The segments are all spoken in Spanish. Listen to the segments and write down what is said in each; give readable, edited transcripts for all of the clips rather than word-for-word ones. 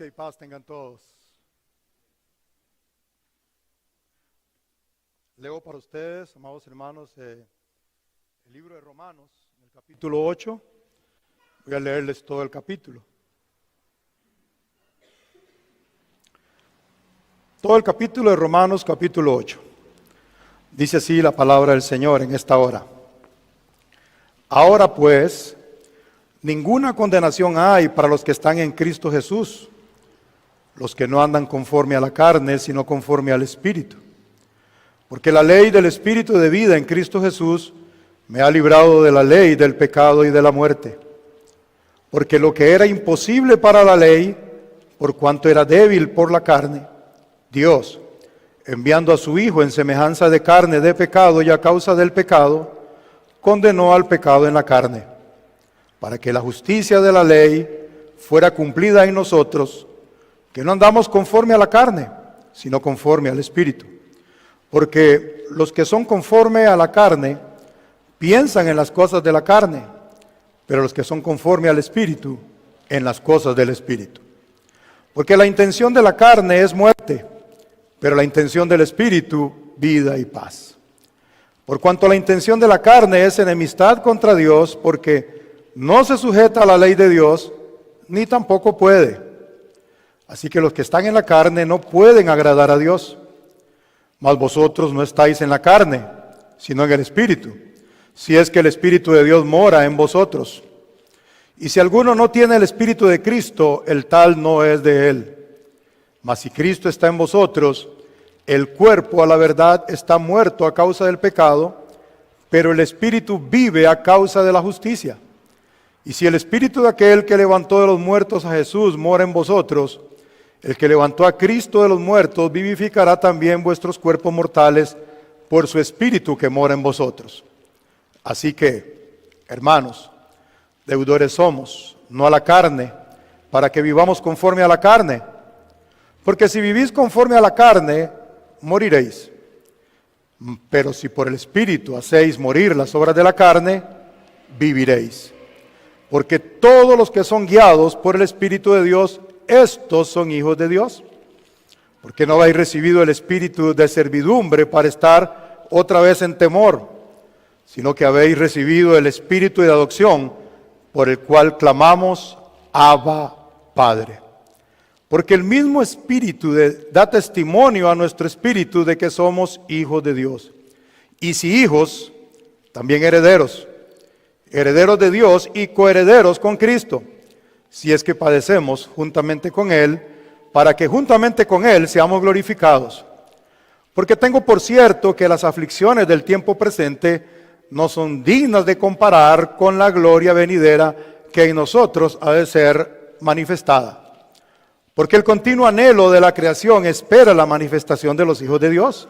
Gracia y paz tengan todos. Leo para ustedes, amados hermanos, el libro de Romanos, en el capítulo 8. Voy a leerles todo el capítulo. Todo el capítulo de Romanos, capítulo 8. Dice así la palabra del Señor en esta hora. Ahora pues, ninguna condenación hay para los que están en Cristo Jesús, los que no andan conforme a la carne, sino conforme al Espíritu. Porque la ley del Espíritu de vida en Cristo Jesús me ha librado de la ley, del pecado y de la muerte. Porque lo que era imposible para la ley, por cuanto era débil por la carne, Dios, enviando a su Hijo en semejanza de carne de pecado y a causa del pecado, condenó al pecado en la carne, para que la justicia de la ley fuera cumplida en nosotros, que no andamos conforme a la carne, sino conforme al Espíritu. Porque los que son conforme a la carne, piensan en las cosas de la carne, pero los que son conforme al Espíritu, en las cosas del Espíritu. Porque la intención de la carne es muerte, pero la intención del Espíritu, vida y paz. Por cuanto la intención de la carne es enemistad contra Dios, porque no se sujeta a la ley de Dios, ni tampoco puede. Así que los que están en la carne no pueden agradar a Dios. Mas vosotros no estáis en la carne, sino en el Espíritu, si es que el Espíritu de Dios mora en vosotros. Y si alguno no tiene el Espíritu de Cristo, el tal no es de él. Mas si Cristo está en vosotros, el cuerpo a la verdad está muerto a causa del pecado, pero el Espíritu vive a causa de la justicia. Y si el Espíritu de aquel que levantó de los muertos a Jesús mora en vosotros, el que levantó a Cristo de los muertos vivificará también vuestros cuerpos mortales por su Espíritu que mora en vosotros. Así que, hermanos, deudores somos, no a la carne, para que vivamos conforme a la carne. Porque si vivís conforme a la carne, moriréis. Pero si por el Espíritu hacéis morir las obras de la carne, viviréis. Porque todos los que son guiados por el Espíritu de Dios, estos son hijos de Dios. Porque no habéis recibido el espíritu de servidumbre para estar otra vez en temor, sino que habéis recibido el espíritu de adopción, por el cual clamamos, Abba, Padre. Porque el mismo espíritu da testimonio a nuestro espíritu de que somos hijos de Dios. Y si hijos, también herederos, herederos de Dios y coherederos con Cristo, si es que padecemos juntamente con Él, para que juntamente con Él seamos glorificados. Porque tengo por cierto que las aflicciones del tiempo presente no son dignas de comparar con la gloria venidera que en nosotros ha de ser manifestada. Porque el continuo anhelo de la creación espera la manifestación de los hijos de Dios.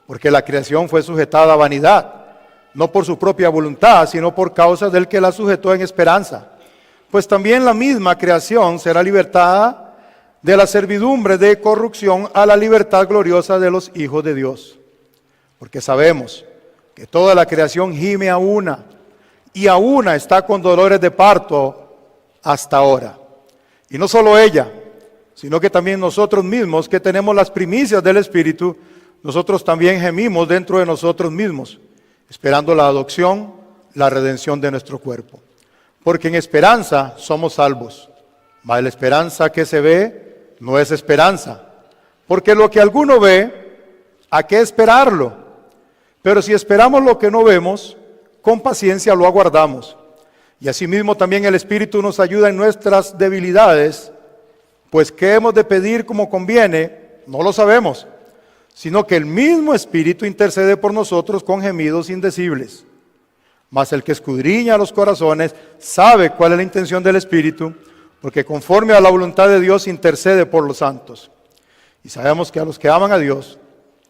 Porque la creación fue sujetada a vanidad, no por su propia voluntad, sino por causa del que la sujetó en esperanza. Pues también la misma creación será libertada de la servidumbre de corrupción a la libertad gloriosa de los hijos de Dios. Porque sabemos que toda la creación gime a una, y a una está con dolores de parto hasta ahora. Y no solo ella, sino que también nosotros mismos, que tenemos las primicias del Espíritu, nosotros también gemimos dentro de nosotros mismos, esperando la adopción, la redención de nuestro cuerpo. Porque en esperanza somos salvos, mas la esperanza que se ve no es esperanza. Porque lo que alguno ve, ¿a qué esperarlo? Pero si esperamos lo que no vemos, con paciencia lo aguardamos. Y asimismo también el Espíritu nos ayuda en nuestras debilidades, pues ¿qué hemos de pedir como conviene? No lo sabemos, sino que el mismo Espíritu intercede por nosotros con gemidos indecibles. Mas el que escudriña los corazones sabe cuál es la intención del Espíritu, porque conforme a la voluntad de Dios intercede por los santos. Y sabemos que a los que aman a Dios,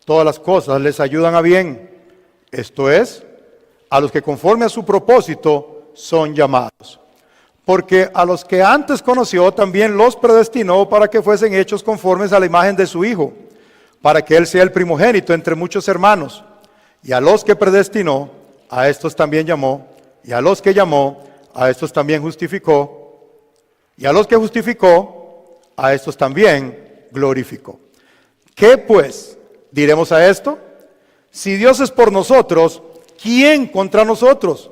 todas las cosas les ayudan a bien. Esto es, a los que conforme a su propósito son llamados. Porque a los que antes conoció también los predestinó para que fuesen hechos conformes a la imagen de su Hijo, para que Él sea el primogénito entre muchos hermanos. Y a los que predestinó, a estos también llamó, y a los que llamó, a estos también justificó, y a los que justificó, a estos también glorificó. ¿Qué pues diremos a esto? Si Dios es por nosotros, ¿quién contra nosotros?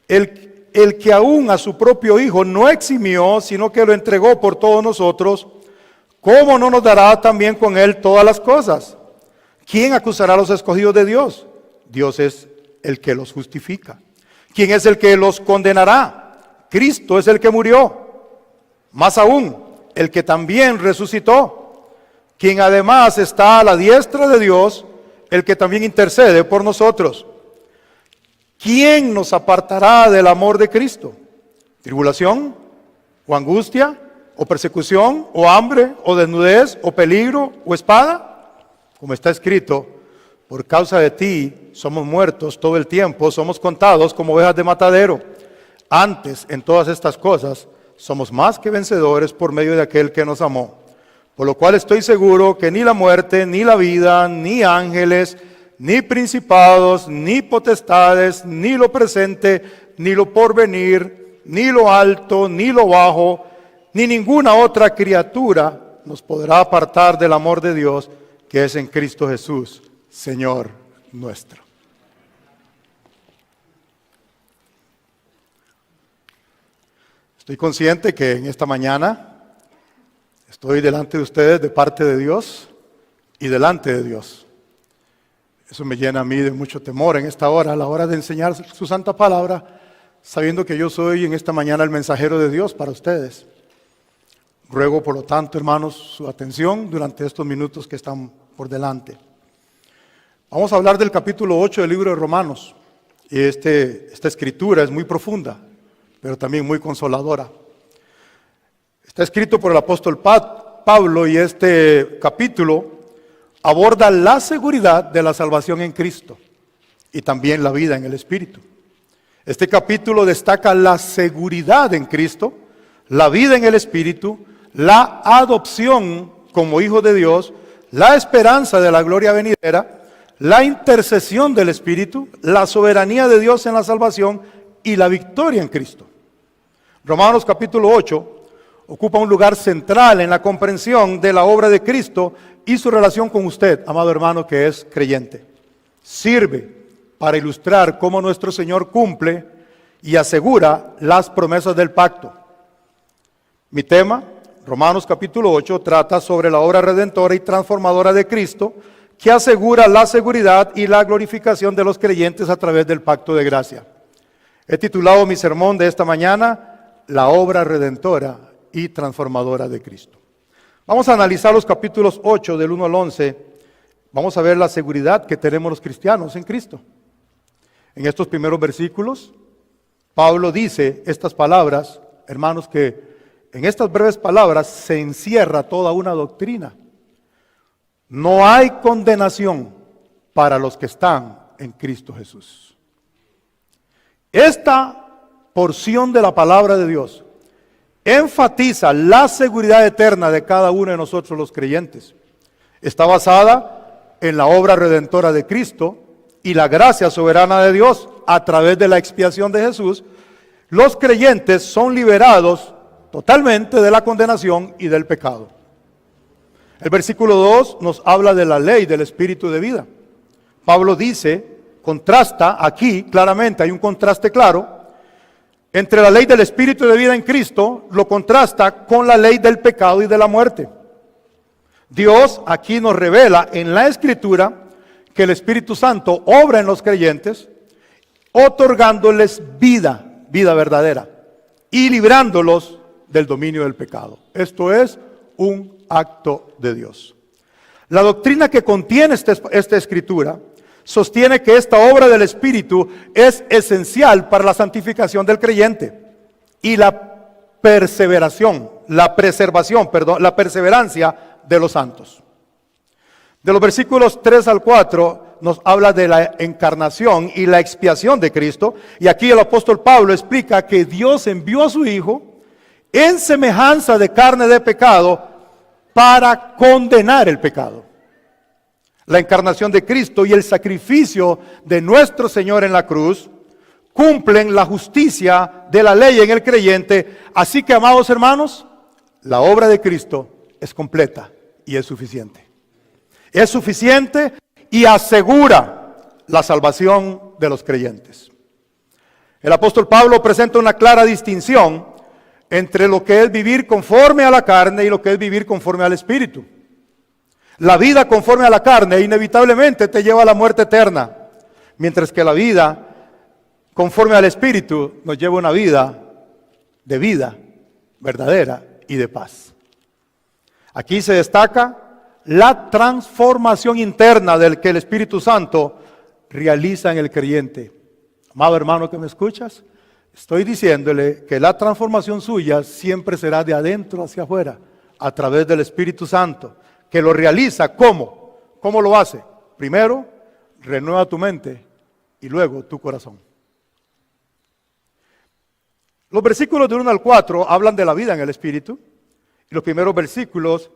El que aún a su propio Hijo no eximió, sino que lo entregó por todos nosotros, ¿cómo no nos dará también con Él todas las cosas? ¿Quién acusará a los escogidos de Dios? Dios es el que los justifica. ¿Quién es el que los condenará? Cristo es el que murió. Más aún, el que también resucitó, quien además está a la diestra de Dios, el que también intercede por nosotros. ¿Quién nos apartará del amor de Cristo? ¿Tribulación? ¿O angustia? ¿O persecución? ¿O hambre? ¿O desnudez? ¿O peligro? ¿O espada? Como está escrito, por causa de ti somos muertos todo el tiempo, somos contados como ovejas de matadero. Antes, en todas estas cosas, somos más que vencedores por medio de aquel que nos amó. Por lo cual estoy seguro que ni la muerte, ni la vida, ni ángeles, ni principados, ni potestades, ni lo presente, ni lo porvenir, ni lo alto, ni lo bajo, ni ninguna otra criatura nos podrá apartar del amor de Dios que es en Cristo Jesús, Señor nuestro. Estoy consciente que en esta mañana estoy delante de ustedes de parte de Dios y delante de Dios. Eso me llena a mí de mucho temor en esta hora, a la hora de enseñar su santa palabra, sabiendo que yo soy en esta mañana el mensajero de Dios para ustedes. Ruego, por lo tanto, hermanos, su atención durante estos minutos que están por delante. Vamos a hablar del capítulo 8 del libro de Romanos. Y esta escritura es muy profunda, pero también muy consoladora. Está escrito por el apóstol Pablo y este capítulo aborda la seguridad de la salvación en Cristo y también la vida en el Espíritu. Este capítulo destaca la seguridad en Cristo, la vida en el Espíritu, la adopción como hijo de Dios, la esperanza de la gloria venidera, la intercesión del Espíritu, la soberanía de Dios en la salvación y la victoria en Cristo. Romanos capítulo 8 ocupa un lugar central en la comprensión de la obra de Cristo y su relación con usted, amado hermano que es creyente. Sirve para ilustrar cómo nuestro Señor cumple y asegura las promesas del pacto. Mi tema, Romanos capítulo 8, trata sobre la obra redentora y transformadora de Cristo, que asegura la seguridad y la glorificación de los creyentes a través del pacto de gracia. He titulado mi sermón de esta mañana, La obra redentora y transformadora de Cristo. Vamos a analizar los capítulos 8 del 1 al 11. Vamos a ver la seguridad que tenemos los cristianos en Cristo. En estos primeros versículos, Pablo dice estas palabras, hermanos, que en estas breves palabras se encierra toda una doctrina. No hay condenación para los que están en Cristo Jesús. Esta porción de la palabra de Dios enfatiza la seguridad eterna de cada uno de nosotros los creyentes. Está basada en la obra redentora de Cristo y la gracia soberana de Dios a través de la expiación de Jesús. Los creyentes son liberados totalmente de la condenación y del pecado. El versículo 2 nos habla de la ley del espíritu de vida. Pablo dice, contrasta aquí claramente, hay un contraste claro, entre la ley del espíritu de vida en Cristo, lo contrasta con la ley del pecado y de la muerte. Dios aquí nos revela en la Escritura que el Espíritu Santo obra en los creyentes, otorgándoles vida verdadera y librándolos del dominio del pecado. Esto es un acto de Dios. La doctrina que contiene esta Escritura sostiene que esta obra del Espíritu es esencial para la santificación del creyente y la perseverancia de los santos. De los versículos 3 al 4 nos habla de la encarnación y la expiación de Cristo, y aquí el apóstol Pablo explica que Dios envió a su Hijo en semejanza de carne de pecado para condenar el pecado. La encarnación de Cristo y el sacrificio de nuestro Señor en la cruz cumplen la justicia de la ley en el creyente. Así que, amados hermanos, la obra de Cristo es completa y es suficiente. Es suficiente y asegura la salvación de los creyentes. El apóstol Pablo presenta una clara distinción entre lo que es vivir conforme a la carne y lo que es vivir conforme al Espíritu. La vida conforme a la carne inevitablemente te lleva a la muerte eterna, mientras que la vida conforme al Espíritu nos lleva a una vida verdadera y de paz. Aquí se destaca la transformación interna del que el Espíritu Santo realiza en el creyente. Amado hermano que me escuchas, estoy diciéndole que la transformación suya siempre será de adentro hacia afuera, a través del Espíritu Santo, que lo realiza. ¿Cómo? ¿Cómo lo hace? Primero, renueva tu mente y luego tu corazón. Los versículos del 1 al 4 hablan de la vida en el Espíritu. Y los primeros versículos,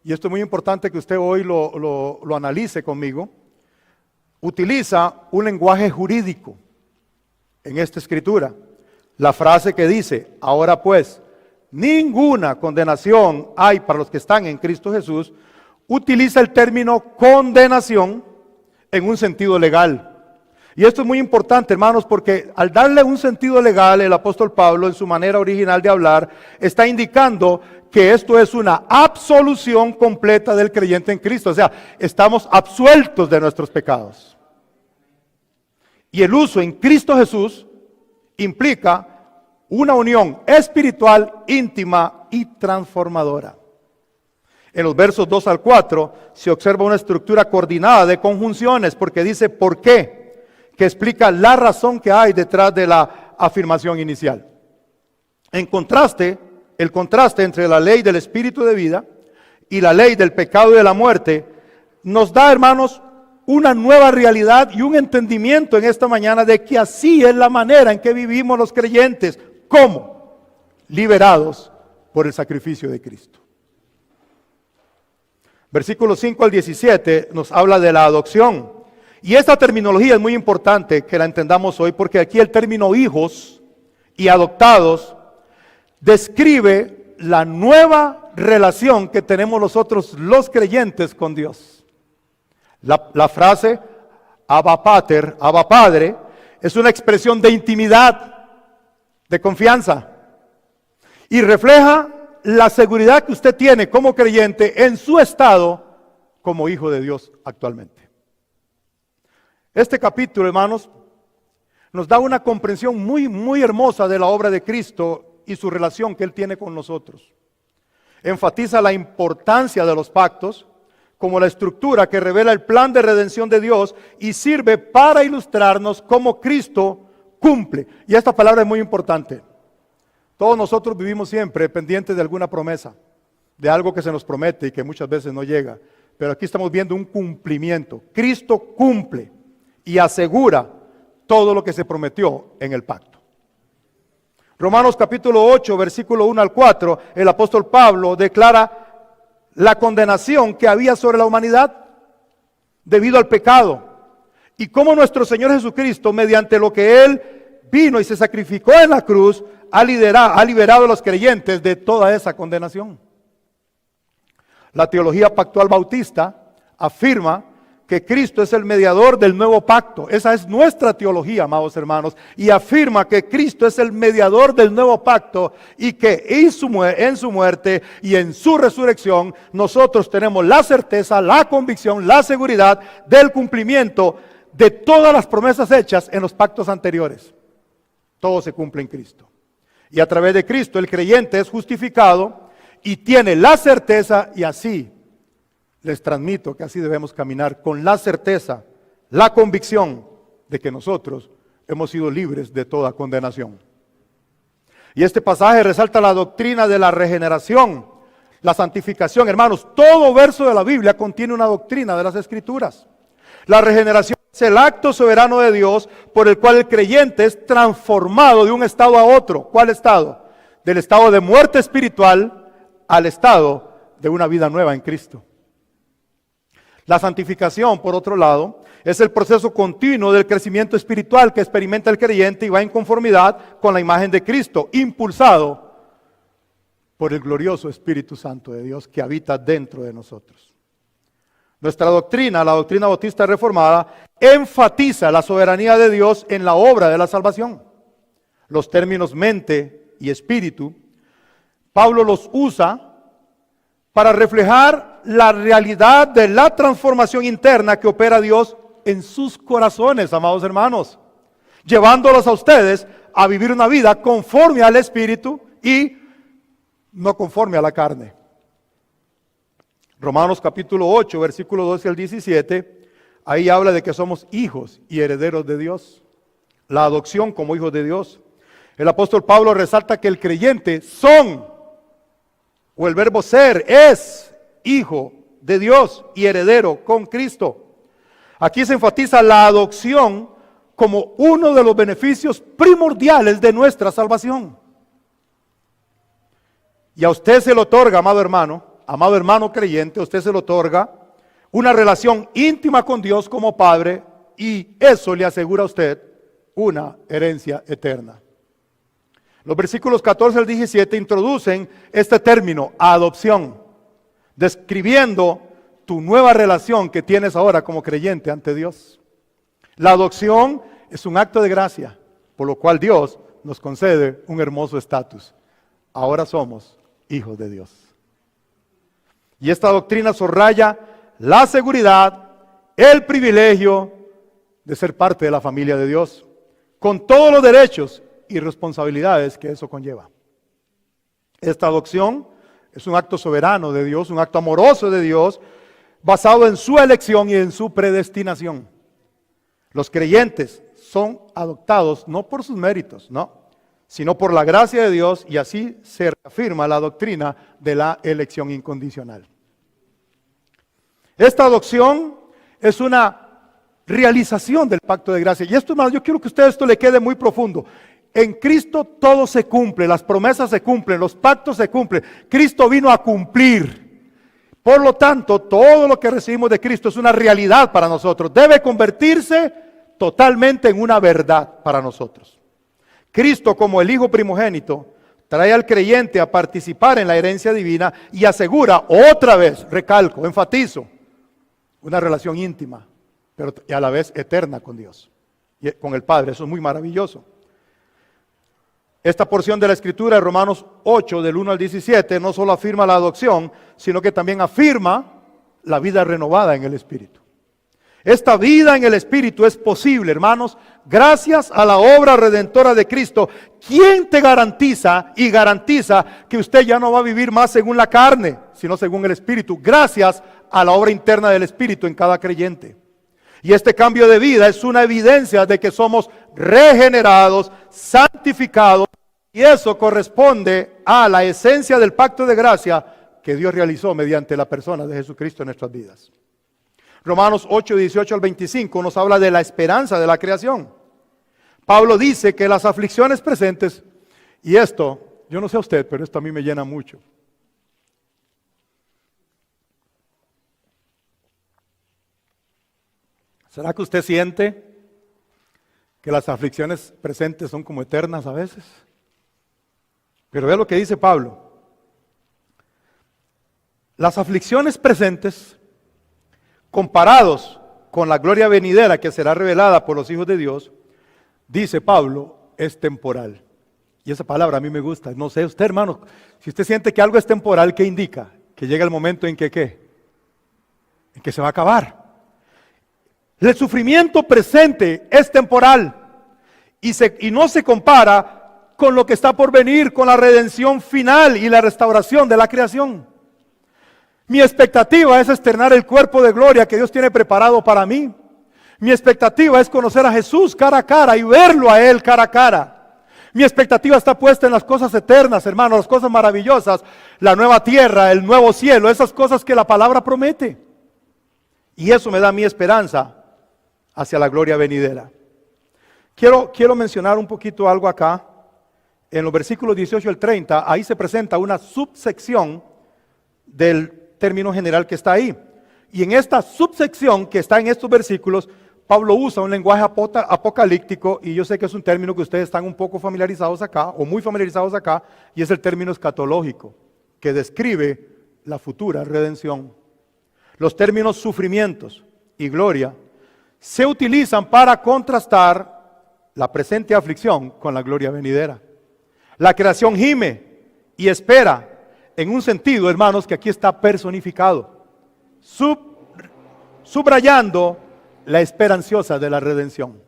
y esto es muy importante que usted hoy lo analice conmigo, utiliza un lenguaje jurídico en esta escritura. La frase que dice, ahora pues, ninguna condenación hay para los que están en Cristo Jesús, utiliza el término condenación en un sentido legal. Y esto es muy importante, hermanos, porque al darle un sentido legal, el apóstol Pablo, en su manera original de hablar, está indicando que esto es una absolución completa del creyente en Cristo. O sea, estamos absueltos de nuestros pecados. Y el uso en Cristo Jesús implica una unión espiritual, íntima y transformadora. En los versos 2 al 4 se observa una estructura coordinada de conjunciones, porque dice ¿por qué?, que explica la razón que hay detrás de la afirmación inicial. En contraste, el contraste entre la ley del espíritu de vida y la ley del pecado y de la muerte nos da, hermanos, una nueva realidad y un entendimiento en esta mañana de que así es la manera en que vivimos los creyentes. ¿Cómo? Liberados por el sacrificio de Cristo. Versículos 5 al 17 nos habla de la adopción. Y esta terminología es muy importante que la entendamos hoy, porque aquí el término hijos y adoptados describe la nueva relación que tenemos nosotros los creyentes con Dios. La frase Abba Pater, Abba Padre, es una expresión de intimidad, de confianza, y refleja la seguridad que usted tiene como creyente en su estado como hijo de Dios actualmente. Este capítulo, hermanos, nos da una comprensión muy hermosa de la obra de Cristo y su relación que Él tiene con nosotros. Enfatiza la importancia de los pactos como la estructura que revela el plan de redención de Dios y sirve para ilustrarnos cómo Cristo cumple. Y esta palabra es muy importante. Todos nosotros vivimos siempre pendientes de alguna promesa, de algo que se nos promete y que muchas veces no llega. Pero aquí estamos viendo un cumplimiento. Cristo cumple y asegura todo lo que se prometió en el pacto. Romanos capítulo 8, versículo 1 al 4, el apóstol Pablo declara la condenación que había sobre la humanidad debido al pecado. Y cómo nuestro Señor Jesucristo, mediante lo que Él vino y se sacrificó en la cruz, ha liberado a los creyentes de toda esa condenación. La teología pactual bautista afirma que Cristo es el mediador del nuevo pacto. Esa es nuestra teología, amados hermanos, y afirma que Cristo es el mediador del nuevo pacto y que en su muerte y en su resurrección nosotros tenemos la certeza, la convicción, la seguridad del cumplimiento de todas las promesas hechas en los pactos anteriores. Todo se cumple en Cristo. Y a través de Cristo el creyente es justificado y tiene la certeza, y así les transmito que así debemos caminar, con la certeza, la convicción de que nosotros hemos sido libres de toda condenación. Y este pasaje resalta la doctrina de la regeneración, la santificación. Hermanos, todo verso de la Biblia contiene una doctrina de las Escrituras. La regeneración es el acto soberano de Dios por el cual el creyente es transformado de un estado a otro. ¿Cuál estado? Del estado de muerte espiritual al estado de una vida nueva en Cristo. La santificación, por otro lado, es el proceso continuo del crecimiento espiritual que experimenta el creyente y va en conformidad con la imagen de Cristo, impulsado por el glorioso Espíritu Santo de Dios que habita dentro de nosotros. Nuestra doctrina, la doctrina bautista reformada, enfatiza la soberanía de Dios en la obra de la salvación. Los términos mente y espíritu, Pablo los usa para reflejar la realidad de la transformación interna que opera Dios en sus corazones, amados hermanos, llevándolos a ustedes a vivir una vida conforme al Espíritu y no conforme a la carne. Romanos capítulo 8, versículo 12 al 17, ahí habla de que somos hijos y herederos de Dios, la adopción como hijos de Dios. El apóstol Pablo resalta que el creyente o el verbo ser, es hijo de Dios y heredero con Cristo. Aquí se enfatiza la adopción como uno de los beneficios primordiales de nuestra salvación. Y a usted se le otorga, amado hermano creyente, a usted se le otorga una relación íntima con Dios como Padre, y eso le asegura a usted una herencia eterna. Los versículos 14 al 17 introducen este término, adopción, describiendo tu nueva relación que tienes ahora como creyente ante Dios. La adopción es un acto de gracia, por lo cual Dios nos concede un hermoso estatus. Ahora somos hijos de Dios. Y esta doctrina subraya la seguridad, el privilegio de ser parte de la familia de Dios, con todos los derechos y responsabilidades que eso conlleva. Esta adopción es un acto soberano de Dios, un acto amoroso de Dios, basado en su elección y en su predestinación. Los creyentes son adoptados no por sus méritos, no, sino por la gracia de Dios, y así se reafirma la doctrina de la elección incondicional. Esta adopción es una realización del pacto de gracia. Y esto, hermanos, yo quiero que a usted esto le quede muy profundo. En Cristo todo se cumple, las promesas se cumplen, los pactos se cumplen. Cristo vino a cumplir. Por lo tanto, todo lo que recibimos de Cristo es una realidad para nosotros. Debe convertirse totalmente en una verdad para nosotros. Cristo, como el Hijo primogénito, trae al creyente a participar en la herencia divina y asegura otra vez, recalco, enfatizo, una relación íntima, pero a la vez eterna con Dios y con el Padre. Eso es muy maravilloso. Esta porción de la Escritura de Romanos 8, del 1 al 17, no solo afirma la adopción, sino que también afirma la vida renovada en el Espíritu. Esta vida en el Espíritu es posible, hermanos, gracias a la obra redentora de Cristo. ¿Quién te garantiza que usted ya no va a vivir más según la carne, sino según el Espíritu? Gracias a la obra interna del Espíritu en cada creyente. Y este cambio de vida es una evidencia de que somos regenerados, santificados, y eso corresponde a la esencia del pacto de gracia que Dios realizó mediante la persona de Jesucristo en nuestras vidas. Romanos 8, 18 al 25 nos habla de la esperanza de la creación. Pablo dice que las aflicciones presentes, y esto, yo no sé a usted, pero esto a mí me llena mucho. ¿Será que usted siente que las aflicciones presentes son como eternas a veces? Pero vea lo que dice Pablo. Las aflicciones presentes, comparados con la gloria venidera que será revelada por los hijos de Dios, dice Pablo, es temporal. Y esa palabra a mí me gusta. No sé usted, hermano, si usted siente que algo es temporal, ¿qué indica? Que llega el momento en que ¿qué? En que se va a acabar. El sufrimiento presente es temporal y no se compara con lo que está por venir, con la redención final y la restauración de la creación. Mi expectativa es externar el cuerpo de gloria que Dios tiene preparado para mí. Mi expectativa es conocer a Jesús cara a cara y verlo a Él cara a cara. Mi expectativa está puesta en las cosas eternas, hermanos, las cosas maravillosas, la nueva tierra, el nuevo cielo, esas cosas que la palabra promete. Y eso me da mi esperanza hacia la gloria venidera. Quiero mencionar un poquito algo acá. En los versículos 18 al 30, ahí se presenta una subsección del término general que está ahí. Y en esta subsección que está en estos versículos, Pablo usa un lenguaje apocalíptico, y yo sé que es un término que ustedes están un poco familiarizados acá, o muy familiarizados acá, y es el término escatológico. que describe la futura redención. Los términos sufrimientos y gloria se utilizan para contrastar la presente aflicción con la gloria venidera. La creación gime y espera, en un sentido, hermanos, que aquí está personificado, subrayando la esperanciosa de la redención.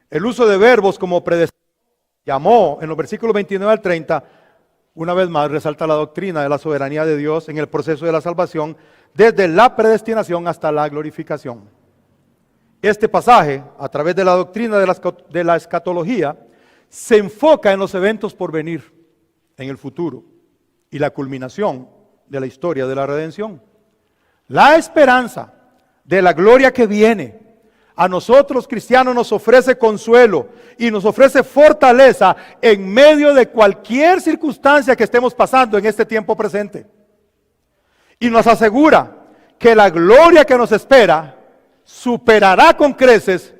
El uso de verbos como predestinó, llamó, en los versículos 29 al 30, una vez más resalta la doctrina de la soberanía de Dios en el proceso de la salvación, desde la predestinación hasta la glorificación. Este pasaje, a través de la doctrina de la escatología, se enfoca en los eventos por venir, en el futuro, y la culminación de la historia de la redención. La esperanza de la gloria que viene, a nosotros cristianos nos ofrece consuelo y nos ofrece fortaleza en medio de cualquier circunstancia que estemos pasando en este tiempo presente. Y nos asegura que la gloria que nos espera superará con creces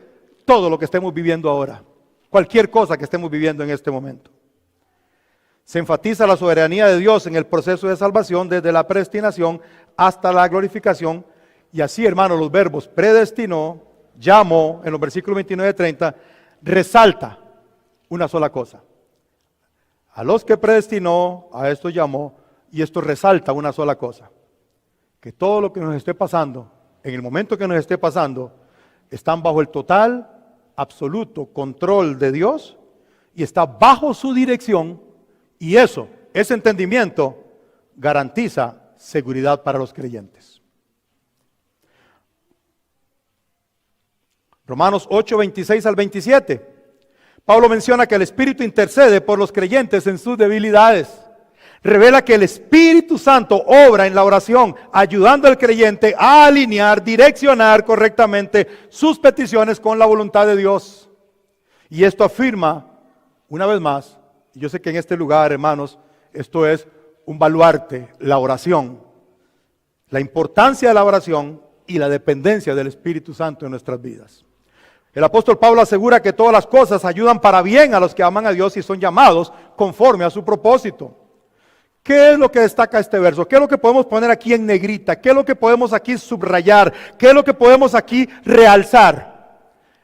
todo lo que estemos viviendo ahora, cualquier cosa que estemos viviendo en este momento. Se enfatiza la soberanía de Dios en el proceso de salvación desde la predestinación hasta la glorificación. Y así, hermanos, los verbos predestinó, llamó, en los versículos 29 y 30, resalta una sola cosa. A los que predestinó, a esto llamó, y esto resalta una sola cosa. Que todo lo que nos esté pasando, en el momento que nos esté pasando, están bajo el total, absoluto control de Dios y está bajo su dirección, y eso, ese entendimiento, garantiza seguridad para los creyentes. Romanos 8, 26 al 27. Pablo menciona que el Espíritu intercede por los creyentes en sus debilidades. Revela que el Espíritu Santo obra en la oración, ayudando al creyente a alinear, direccionar correctamente sus peticiones con la voluntad de Dios. Y esto afirma, una vez más, y yo sé que en este lugar, hermanos, esto es un baluarte, la oración, la importancia de la oración y la dependencia del Espíritu Santo en nuestras vidas. El apóstol Pablo asegura que todas las cosas ayudan para bien a los que aman a Dios y son llamados conforme a su propósito. ¿Qué es lo que destaca este verso? ¿Qué es lo que podemos poner aquí en negrita? ¿Qué es lo que podemos aquí subrayar? ¿Qué es lo que podemos aquí realzar?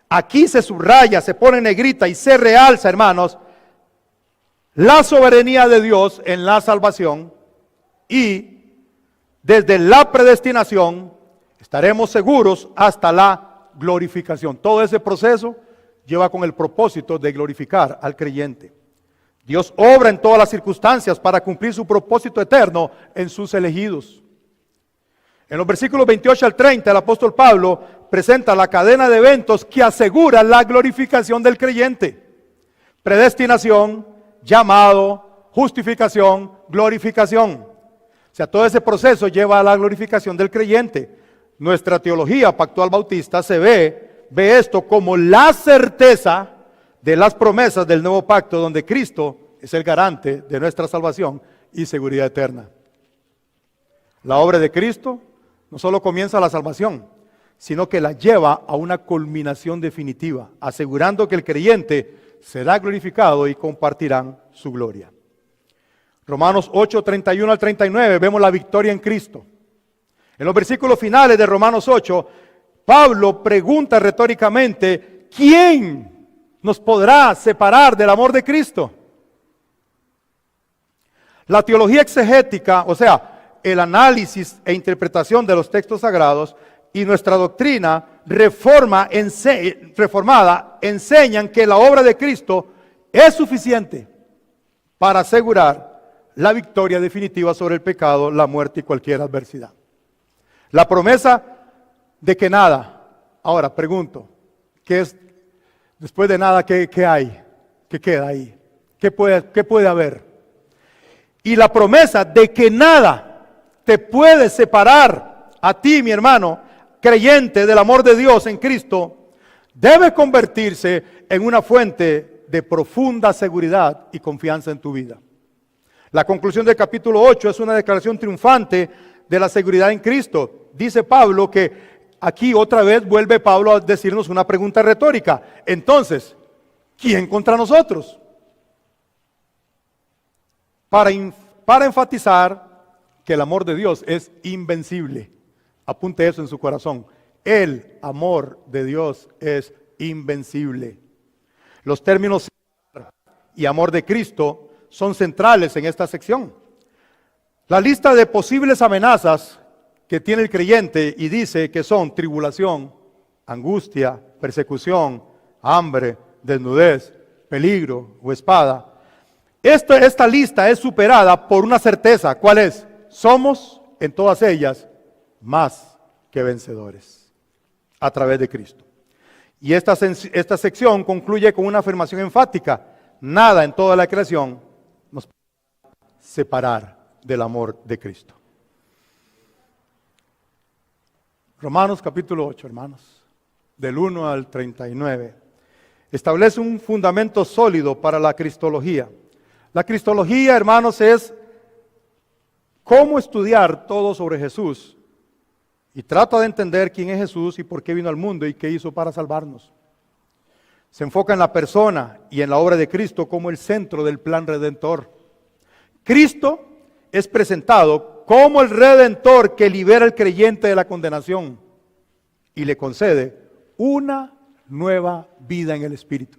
Aquí se subraya, se pone en negrita y se realza, hermanos, la soberanía de Dios en la salvación, y desde la predestinación estaremos seguros hasta la glorificación. Todo ese proceso lleva con el propósito de glorificar al creyente. Dios obra en todas las circunstancias para cumplir su propósito eterno en sus elegidos. En los versículos 28 al 30, el apóstol Pablo presenta la cadena de eventos que asegura la glorificación del creyente. Predestinación, llamado, justificación, glorificación. O sea, todo ese proceso lleva a la glorificación del creyente. Nuestra teología pactual bautista ve esto como la certeza de las promesas del nuevo pacto, donde Cristo es el garante de nuestra salvación y seguridad eterna. La obra de Cristo no solo comienza la salvación, sino que la lleva a una culminación definitiva, asegurando que el creyente será glorificado y compartirán su gloria. Romanos 8, 31 al 39, vemos la victoria en Cristo. En los versículos finales de Romanos 8, Pablo pregunta retóricamente, ¿quién nos podrá separar del amor de Cristo? La teología exegética, o sea, el análisis e interpretación de los textos sagrados, y nuestra doctrina reformada enseñan que la obra de Cristo es suficiente para asegurar la victoria definitiva sobre el pecado, la muerte y cualquier adversidad. La promesa de que nada. Ahora pregunto, ¿qué es después de nada? ¿Qué hay? ¿Qué queda ahí? ¿Qué puede haber? Y la promesa de que nada te puede separar a ti, mi hermano, creyente, del amor de Dios en Cristo, debe convertirse en una fuente de profunda seguridad y confianza en tu vida. La conclusión del capítulo 8 es una declaración triunfante de la seguridad en Cristo. Dice Pablo que aquí otra vez vuelve Pablo a decirnos una pregunta retórica. Entonces, ¿quién contra nosotros? Para para enfatizar que el amor de Dios es invencible. Apunte eso en su corazón. El amor de Dios es invencible. Los términos y amor de Cristo son centrales en esta sección. La lista de posibles amenazas que tiene el creyente y dice que son tribulación, angustia, persecución, hambre, desnudez, peligro o espada. Esta lista es superada por una certeza. ¿Cuál es? Somos en todas ellas más que vencedores a través de Cristo. Y esta sección concluye con una afirmación enfática. Nada en toda la creación nos puede separar del amor de Cristo. Romanos capítulo 8, hermanos, del 1 al 39, establece un fundamento sólido para la cristología. La cristología, hermanos, es cómo estudiar todo sobre Jesús y trata de entender quién es Jesús y por qué vino al mundo y qué hizo para salvarnos. Se enfoca en la persona y en la obra de Cristo como el centro del plan redentor. Cristo es presentado como el redentor que libera al creyente de la condenación y le concede una nueva vida en el Espíritu.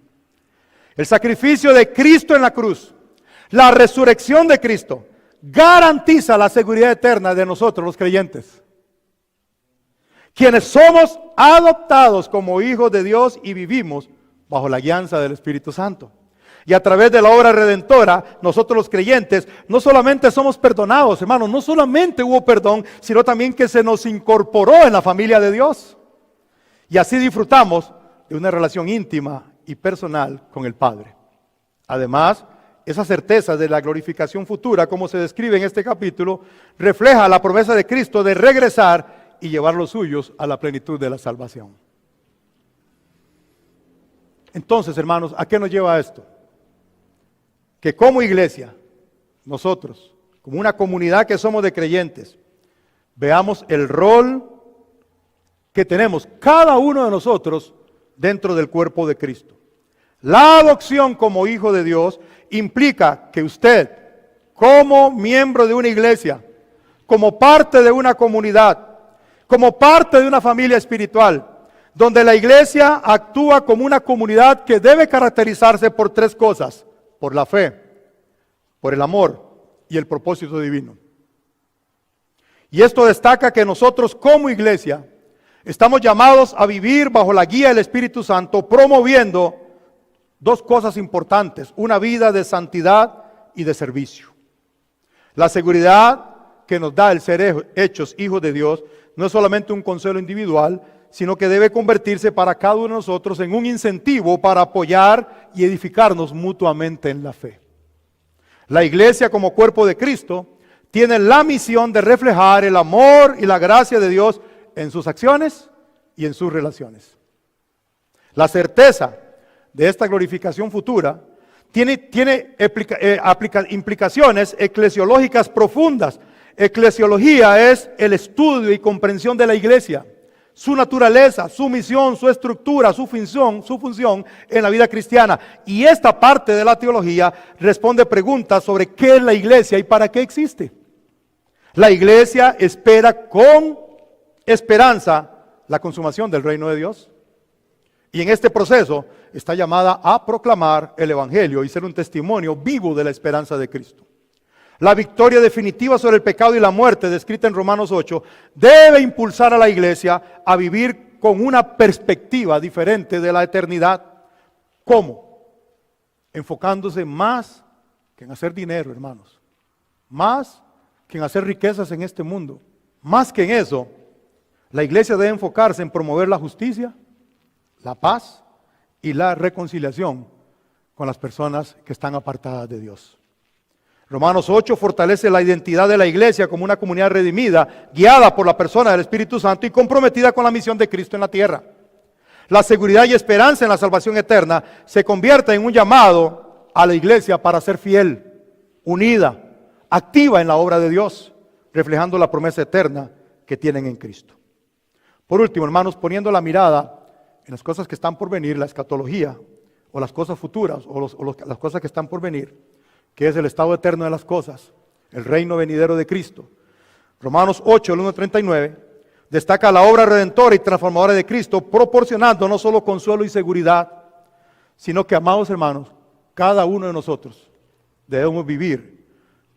El sacrificio de Cristo en la cruz, la resurrección de Cristo, garantiza la seguridad eterna de nosotros los creyentes, quienes somos adoptados como hijos de Dios y vivimos bajo la guianza del Espíritu Santo. Y a través de la obra redentora, nosotros los creyentes no solamente somos perdonados, hermanos, no solamente hubo perdón, sino también que se nos incorporó en la familia de Dios. Y así disfrutamos de una relación íntima y personal con el Padre. Además, esa certeza de la glorificación futura, como se describe en este capítulo, refleja la promesa de Cristo de regresar y llevar los suyos a la plenitud de la salvación. Entonces, hermanos, ¿a qué nos lleva esto? Que como iglesia, nosotros, como una comunidad que somos de creyentes, veamos el rol que tenemos cada uno de nosotros dentro del cuerpo de Cristo. La adopción como hijo de Dios implica que usted, como miembro de una iglesia, como parte de una comunidad, como parte de una familia espiritual, donde la iglesia actúa como una comunidad que debe caracterizarse por tres cosas: por la fe, por el amor y el propósito divino. Y esto destaca que nosotros como iglesia estamos llamados a vivir bajo la guía del Espíritu Santo, promoviendo dos cosas importantes: una vida de santidad y de servicio. La seguridad que nos da el ser hechos hijos de Dios no es solamente un consuelo individual, sino que debe convertirse para cada uno de nosotros en un incentivo para apoyar y edificarnos mutuamente en la fe. La iglesia como cuerpo de Cristo tiene la misión de reflejar el amor y la gracia de Dios en sus acciones y en sus relaciones. La certeza de esta glorificación futura tiene implicaciones eclesiológicas profundas. Eclesiología es el estudio y comprensión de la iglesia, su naturaleza, su misión, su estructura, su función en la vida cristiana. Y esta parte de la teología responde preguntas sobre qué es la iglesia y para qué existe. La iglesia espera con esperanza la consumación del reino de Dios. Y en este proceso está llamada a proclamar el evangelio y ser un testimonio vivo de la esperanza de Cristo. La victoria definitiva sobre el pecado y la muerte, descrita en Romanos 8, debe impulsar a la iglesia a vivir con una perspectiva diferente de la eternidad. ¿Cómo? Enfocándose más que en hacer dinero, hermanos. Más que en hacer riquezas en este mundo. Más que en eso, la iglesia debe enfocarse en promover la justicia, la paz y la reconciliación con las personas que están apartadas de Dios. Romanos 8 fortalece la identidad de la iglesia como una comunidad redimida, guiada por la persona del Espíritu Santo y comprometida con la misión de Cristo en la tierra. La seguridad y esperanza en la salvación eterna se convierte en un llamado a la iglesia para ser fiel, unida, activa en la obra de Dios, reflejando la promesa eterna que tienen en Cristo. Por último, hermanos, poniendo la mirada en las cosas que están por venir, la escatología, o las cosas futuras, o las cosas que están por venir, que es el estado eterno de las cosas, el reino venidero de Cristo. Romanos 8, el 1:39, destaca la obra redentora y transformadora de Cristo, proporcionando no solo consuelo y seguridad, sino que, amados hermanos, cada uno de nosotros debemos vivir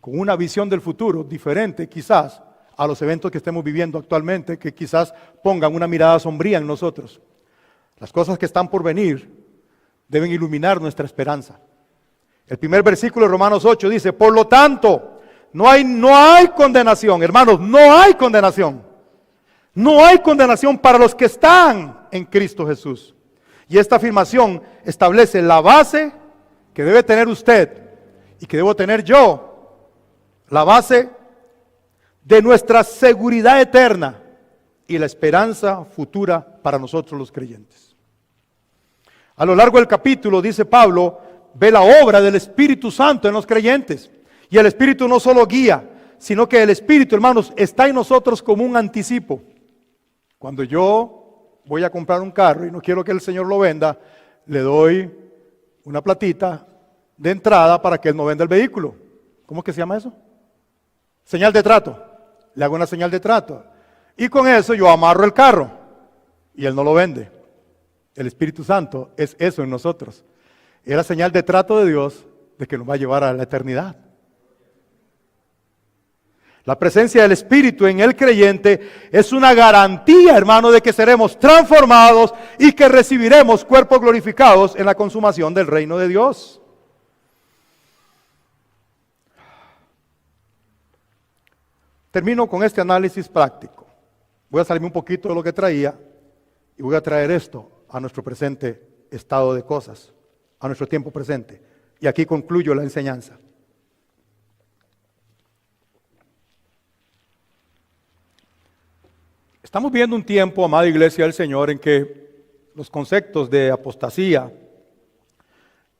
con una visión del futuro diferente quizás a los eventos que estemos viviendo actualmente, que quizás pongan una mirada sombría en nosotros. Las cosas que están por venir deben iluminar nuestra esperanza. El primer versículo de Romanos 8 dice, por lo tanto, no hay condenación, hermanos, no hay condenación. No hay condenación para los que están en Cristo Jesús. Y esta afirmación establece la base que debe tener usted y que debo tener yo, la base de nuestra seguridad eterna y la esperanza futura para nosotros los creyentes. A lo largo del capítulo, dice Pablo, ve la obra del Espíritu Santo en los creyentes. Y el Espíritu no solo guía, sino que el Espíritu, hermanos, está en nosotros como un anticipo. Cuando yo voy a comprar un carro y no quiero que el Señor lo venda, le doy una platita de entrada para que Él no venda el vehículo. ¿Cómo es que se llama eso? Señal de trato. Le hago una señal de trato. Y con eso yo amarro el carro y Él no lo vende. El Espíritu Santo es eso en nosotros. Es la señal de trato de Dios de que nos va a llevar a la eternidad. La presencia del Espíritu en el creyente es una garantía, hermano, de que seremos transformados y que recibiremos cuerpos glorificados en la consumación del reino de Dios. Termino con este análisis práctico. Voy a salirme un poquito de lo que traía y voy a traer esto a nuestro presente estado de cosas, a nuestro tiempo presente. Y aquí concluyo la enseñanza. Estamos viendo un tiempo, amada iglesia del Señor, en que los conceptos de apostasía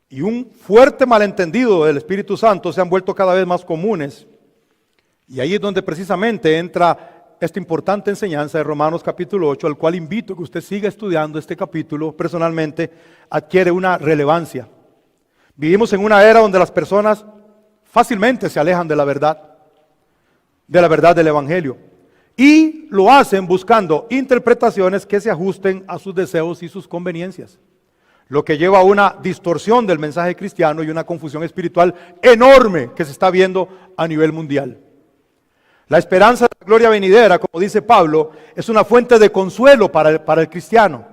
y un fuerte malentendido del Espíritu Santo se han vuelto cada vez más comunes. Y ahí es donde precisamente entra esta importante enseñanza de Romanos capítulo 8, al cual invito a que usted siga estudiando este capítulo. Personalmente adquiere una relevancia. Vivimos en una era donde las personas fácilmente se alejan de la verdad del Evangelio. Y lo hacen buscando interpretaciones que se ajusten a sus deseos y sus conveniencias. Lo que lleva a una distorsión del mensaje cristiano y una confusión espiritual enorme que se está viendo a nivel mundial. La esperanza de la gloria venidera, como dice Pablo, es una fuente de consuelo para el cristiano.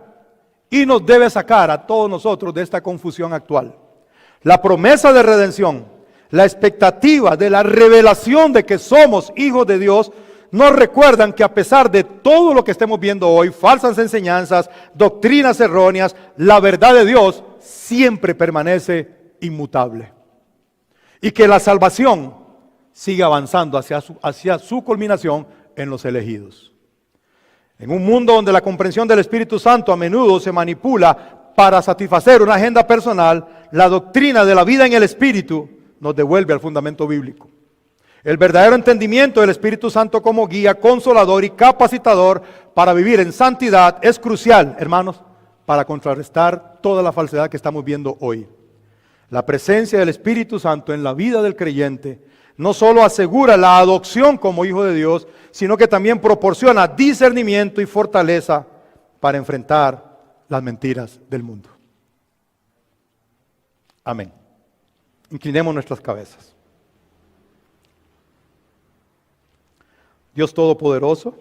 Y nos debe sacar a todos nosotros de esta confusión actual. La promesa de redención, la expectativa de la revelación de que somos hijos de Dios, nos recuerdan que a pesar de todo lo que estemos viendo hoy, falsas enseñanzas, doctrinas erróneas, la verdad de Dios siempre permanece inmutable. Y que la salvación sigue avanzando hacia su culminación en los elegidos. En un mundo donde la comprensión del Espíritu Santo a menudo se manipula para satisfacer una agenda personal, la doctrina de la vida en el Espíritu nos devuelve al fundamento bíblico. El verdadero entendimiento del Espíritu Santo como guía, consolador y capacitador para vivir en santidad es crucial, hermanos, para contrarrestar toda la falsedad que estamos viendo hoy. La presencia del Espíritu Santo en la vida del creyente no solo asegura la adopción como hijo de Dios, sino que también proporciona discernimiento y fortaleza para enfrentar las mentiras del mundo. Amén. Inclinemos nuestras cabezas. Dios Todopoderoso,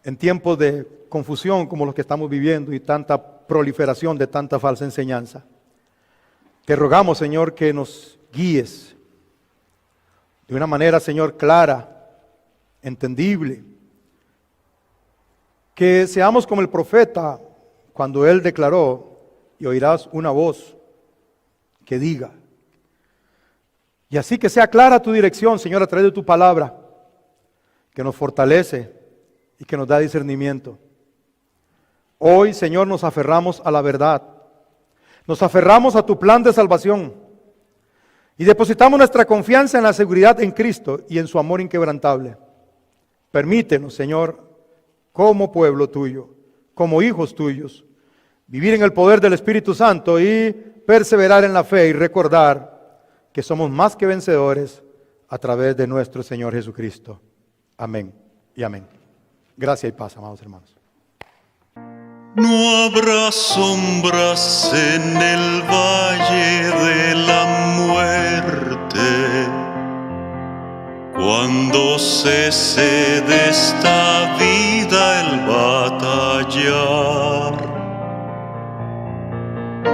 en tiempos de confusión como los que estamos viviendo y tanta proliferación de tanta falsa enseñanza, te rogamos, Señor, que nos guíes de una manera, Señor, clara, entendible, que seamos como el profeta cuando él declaró, y oirás una voz que diga, y así que sea clara tu dirección, Señor, a través de tu palabra, que nos fortalece y que nos da discernimiento. Hoy, Señor, nos aferramos a la verdad. Nos aferramos a tu plan de salvación. Y depositamos nuestra confianza en la seguridad en Cristo y en su amor inquebrantable. Permítenos, Señor, como pueblo tuyo, como hijos tuyos, vivir en el poder del Espíritu Santo y perseverar en la fe y recordar que somos más que vencedores a través de nuestro Señor Jesucristo. Amén y amén. Gracias y paz, amados hermanos. No habrá sombras en el valle de la muerte cuando cese de esta vida el batallar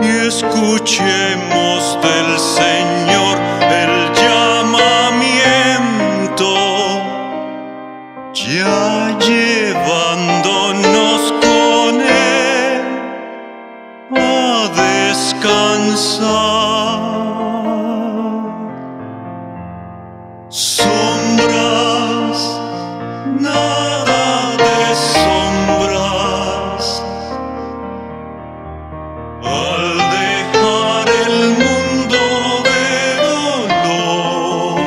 y escuchemos del Señor el llamamiento, ya llevándonos con Él a descansar. Sombras, nada de sombras, al dejar el mundo de dolor.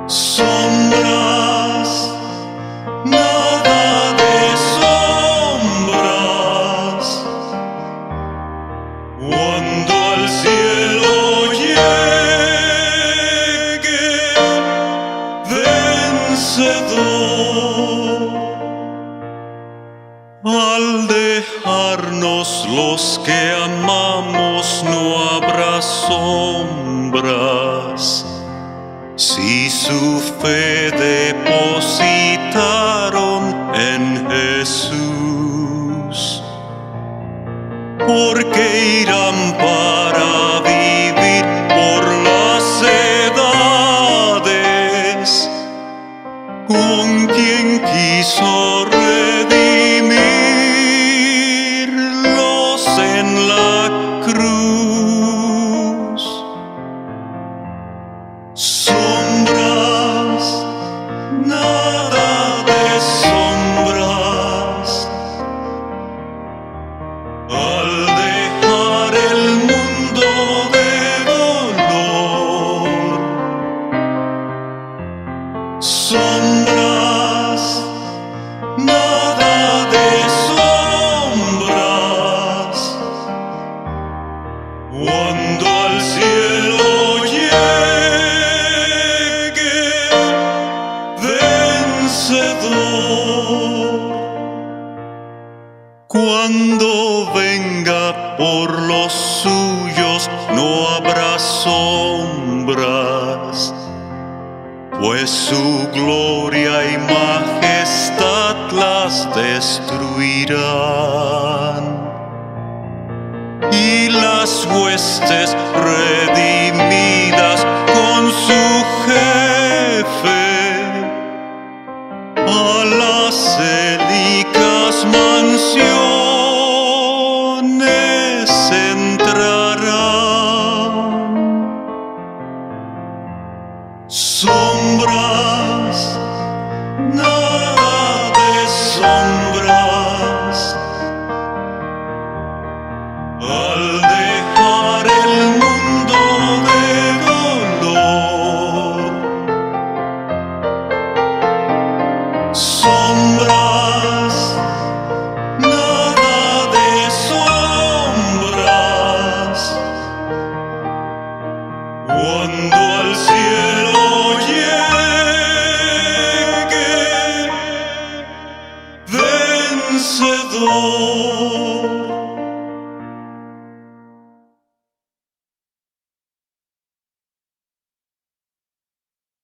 Sombras, nada de sombras, cuando al cielo llegue vencedor. Al dejarnos los que amamos no habrá sombras, si su fe depositaron en Jesús, porque irán para vivir por las edades con quien quiso redimirlos en la cruz. Sombras, nada de sombras, al dejar el mundo de dolor. Sombras, nada de sombras, cuando al cielo llegue vencedor. Cuando venga por los suyos no habrá sombras, pues su gloria y majestad las destruirán, y las huestes redimidas con su jefe a las helicas mansiones entrarán. Sombras, nada de sombras, al dejar el mundo de dolor. Sombras, nada de sombras, cuando al cielo llegue vencedor.